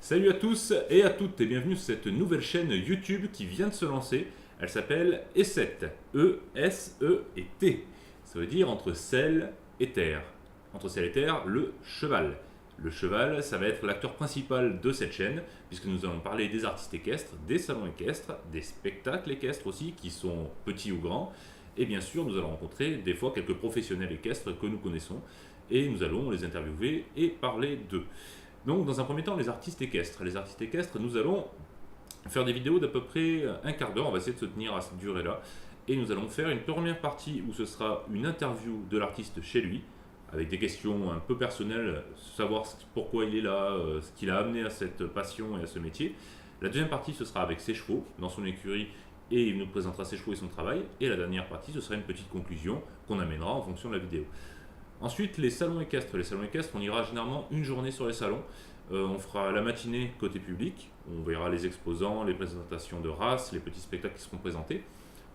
Salut à tous et à toutes et bienvenue sur cette nouvelle chaîne YouTube qui vient de se lancer. Elle s'appelle E7, E-S-E et T. Ça veut dire entre sel et terre. Entre sel et terre, le cheval. Le cheval, ça va être l'acteur principal de cette chaîne, puisque nous allons parler des artistes équestres, des salons équestres, des spectacles équestres aussi, qui sont petits ou grands. Et bien sûr, nous allons rencontrer des fois quelques professionnels équestres que nous connaissons, et nous allons les interviewer et parler d'eux. Donc, dans un premier temps, les artistes équestres. Les artistes équestres, nous allons faire des vidéos d'à peu près un quart d'heure. On va essayer de se tenir à cette durée-là. Et nous allons faire une première partie où ce sera une interview de l'artiste chez lui, avec des questions un peu personnelles, savoir pourquoi il est là, ce qui l'a amené à cette passion et à ce métier. La deuxième partie, ce sera avec ses chevaux, dans son écurie, et il nous présentera ses chevaux et son travail. Et la dernière partie, ce sera une petite conclusion qu'on amènera en fonction de la vidéo. Ensuite, les salons équestres. Les salons équestres, on ira généralement une journée sur les salons. On fera la matinée côté public. On verra les exposants, les présentations de races, les petits spectacles qui seront présentés.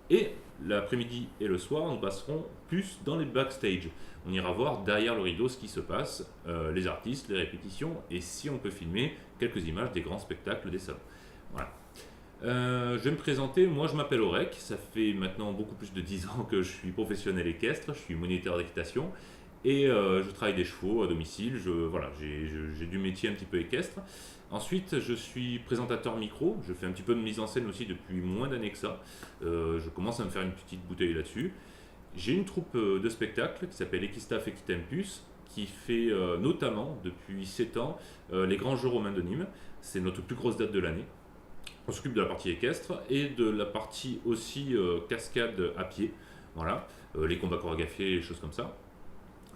Et l'après-midi et le soir, nous passerons plus dans les backstage. On ira voir derrière le rideau ce qui se passe, les artistes, les répétitions, et si on peut filmer quelques images des grands spectacles des salons. Voilà. Je vais me présenter, moi je m'appelle Aurek, ça fait maintenant beaucoup plus de 10 ans que je suis professionnel équestre, je suis moniteur d'équitation. Et je travaille des chevaux à domicile, voilà, j'ai du métier un petit peu équestre. Ensuite, je suis présentateur micro, je fais un petit peu de mise en scène aussi depuis moins d'années que ça. Je commence à me faire une petite bouteille là-dessus. J'ai une troupe de spectacle qui s'appelle Equistaff Equitempus, qui fait notamment depuis 7 ans les grands jeux romains de Nîmes. C'est notre plus grosse date de l'année. On s'occupe de la partie équestre et de la partie aussi cascade à pied. Voilà, les combats chorégraphiés, les choses comme ça.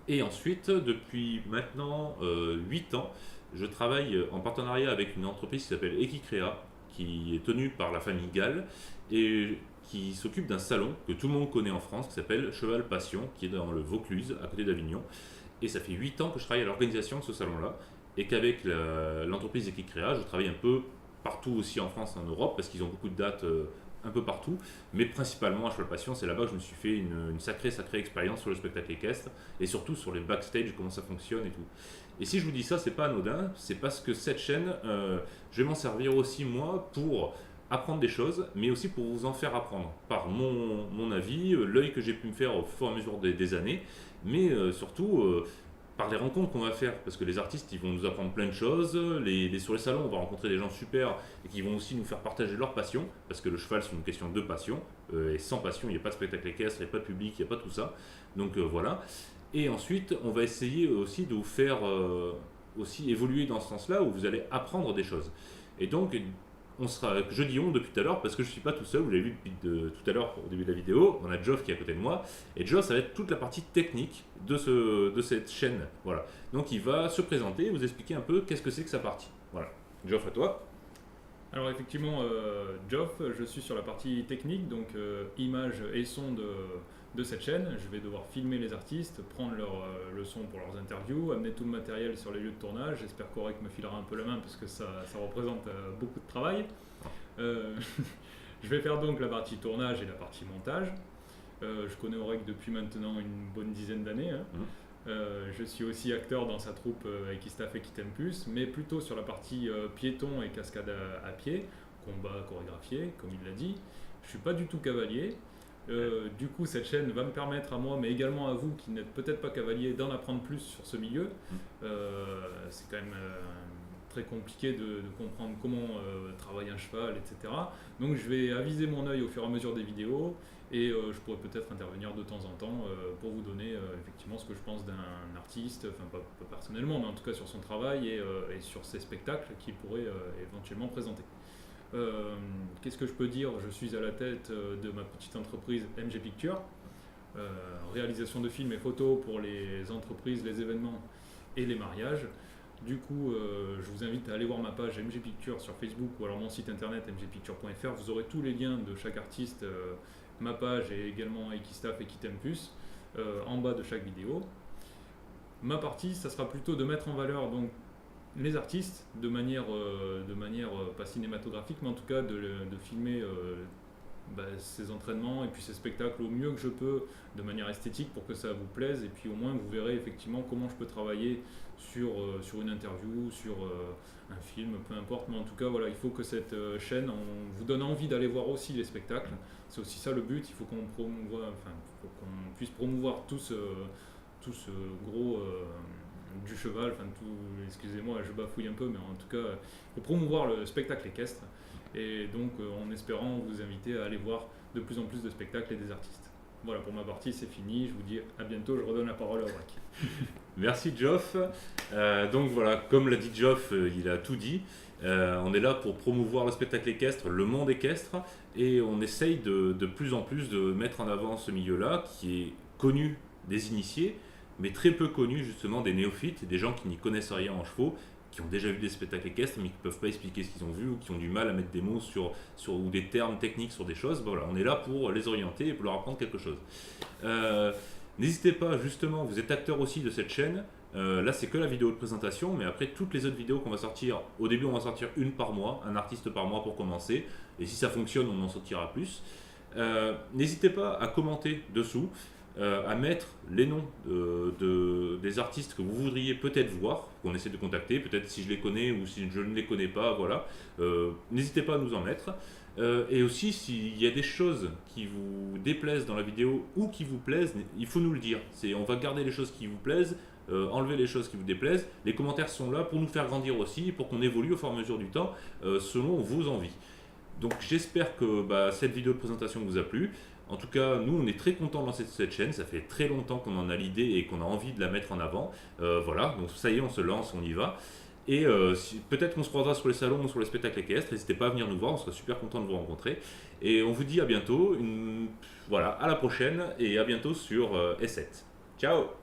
Et ensuite, depuis maintenant 8 ans, je travaille en partenariat avec une entreprise qui s'appelle Equicrea, qui est tenue par la famille Gall et qui s'occupe d'un salon que tout le monde connaît en France, qui s'appelle Cheval Passion, qui est dans le Vaucluse, à côté d'Avignon. Et ça fait 8 ans que je travaille à l'organisation de ce salon-là, et qu'avec l'entreprise Equicrea, je travaille un peu partout aussi en France, en Europe, parce qu'ils ont beaucoup de dates un peu partout, mais principalement à Cheval Passion, c'est là-bas que je me suis fait une sacrée expérience sur le spectacle équestre et surtout sur les backstage, comment ça fonctionne et tout. Et si je vous dis ça, c'est pas anodin, c'est parce que cette chaîne, je vais m'en servir aussi moi pour apprendre des choses, mais aussi pour vous en faire apprendre par mon avis, l'œil que j'ai pu me faire au fur et à mesure des années, mais surtout par les rencontres qu'on va faire, parce que les artistes ils vont nous apprendre plein de choses, sur les salons on va rencontrer des gens super et qui vont aussi nous faire partager leur passion, parce que le cheval c'est une question de passion, et sans passion il n'y a pas de spectacle équestre, il n'y a pas de public, il n'y a pas tout ça, donc voilà. Et ensuite on va essayer aussi de vous faire aussi évoluer dans ce sens-là, où vous allez apprendre des choses. Et donc on sera, je dis on depuis tout à l'heure parce que je ne suis pas tout seul, vous l'avez vu depuis tout à l'heure au début de la vidéo, on a Geoff qui est à côté de moi, et Geoff ça va être toute la partie technique de cette chaîne. Voilà. Donc il va se présenter et vous expliquer un peu qu'est-ce que c'est que sa partie. Voilà. Geoff, à toi. Alors effectivement, Geoff, je suis sur la partie technique, donc images et son de cette chaîne. Je vais devoir filmer les artistes, prendre le son pour leurs interviews, amener tout le matériel sur les lieux de tournage. J'espère qu'Aurek me filera un peu la main parce que ça représente beaucoup de travail. Je vais faire donc la partie tournage et la partie montage. Je connais Aurek depuis maintenant une bonne dizaine d'années. Hein. Je suis aussi acteur dans sa troupe Equistaff Equitempus, mais plutôt sur la partie piéton et cascade à pied, combat chorégraphié, comme il l'a dit. Je ne suis pas du tout cavalier. Du coup, cette chaîne va me permettre à moi, mais également à vous qui n'êtes peut-être pas cavalier, d'en apprendre plus sur ce milieu. C'est quand même très compliqué de comprendre comment travaille un cheval, etc. Donc je vais aviser mon œil au fur et à mesure des vidéos et je pourrais peut-être intervenir de temps en temps pour vous donner effectivement ce que je pense d'un artiste, enfin pas personnellement, mais en tout cas sur son travail et sur ses spectacles qu'il pourrait éventuellement présenter. Qu'est-ce que je peux dire? Je suis à la tête de ma petite entreprise MG Pictures, réalisation de films et photos pour les entreprises, les événements et les mariages. Du coup, je vous invite à aller voir ma page MG Pictures sur Facebook ou alors mon site internet mgpictures.fr. Vous aurez tous les liens de chaque artiste, ma page et également Equistaff Equitempus en bas de chaque vidéo. Ma partie, ça sera plutôt de mettre en valeur donc les artistes de manière pas cinématographique, mais en tout cas de filmer ces entraînements et puis ces spectacles au mieux que je peux de manière esthétique pour que ça vous plaise, et puis au moins vous verrez effectivement comment je peux travailler sur une interview, sur un film, peu importe, mais en tout cas voilà, il faut que cette chaîne on vous donne envie d'aller voir aussi les spectacles. C'est aussi ça le but, il faut qu'on faut qu'on puisse promouvoir tout ce gros du cheval, excusez-moi, je bafouille un peu, mais en tout cas, il faut promouvoir le spectacle équestre, et donc en espérant vous inviter à aller voir de plus en plus de spectacles et des artistes. Voilà, pour ma partie, c'est fini, je vous dis à bientôt, je redonne la parole à Auric. Merci Geoff. Donc voilà, comme l'a dit Geoff, il a tout dit. On est là pour promouvoir le spectacle équestre, le monde équestre, et on essaye de plus en plus de mettre en avant ce milieu-là qui est connu des initiés, mais très peu connu justement des néophytes, des gens qui n'y connaissent rien en chevaux, qui ont déjà vu des spectacles équestres mais qui ne peuvent pas expliquer ce qu'ils ont vu, ou qui ont du mal à mettre des mots ou des termes techniques sur des choses. Voilà, on est là pour les orienter et pour leur apprendre quelque chose. N'hésitez pas, justement, vous êtes acteur aussi de cette chaîne. Là, c'est que la vidéo de présentation, mais après, toutes les autres vidéos qu'on va sortir, au début, on va sortir une par mois, un artiste par mois pour commencer, et si ça fonctionne, on en sortira plus. N'hésitez pas à commenter dessous, à mettre les noms des artistes que vous voudriez peut-être voir, qu'on essaie de contacter, peut-être si je les connais ou si je ne les connais pas, voilà. N'hésitez pas à nous en mettre. Et aussi, s'il y a des choses qui vous déplaisent dans la vidéo ou qui vous plaisent, il faut nous le dire. On va garder les choses qui vous plaisent, enlever les choses qui vous déplaisent. Les commentaires sont là pour nous faire grandir aussi, pour qu'on évolue au fur et à mesure du temps, selon vos envies. Donc j'espère que cette vidéo de présentation vous a plu. En tout cas, nous, on est très contents de lancer cette chaîne. Ça fait très longtemps qu'on en a l'idée et qu'on a envie de la mettre en avant. Voilà, donc ça y est, on se lance, on y va. Et peut-être qu'on se croisera sur les salons ou sur les spectacles équestres. N'hésitez pas à venir nous voir, on sera super content de vous rencontrer. Et on vous dit à bientôt. Voilà, à la prochaine et à bientôt sur S7. Ciao!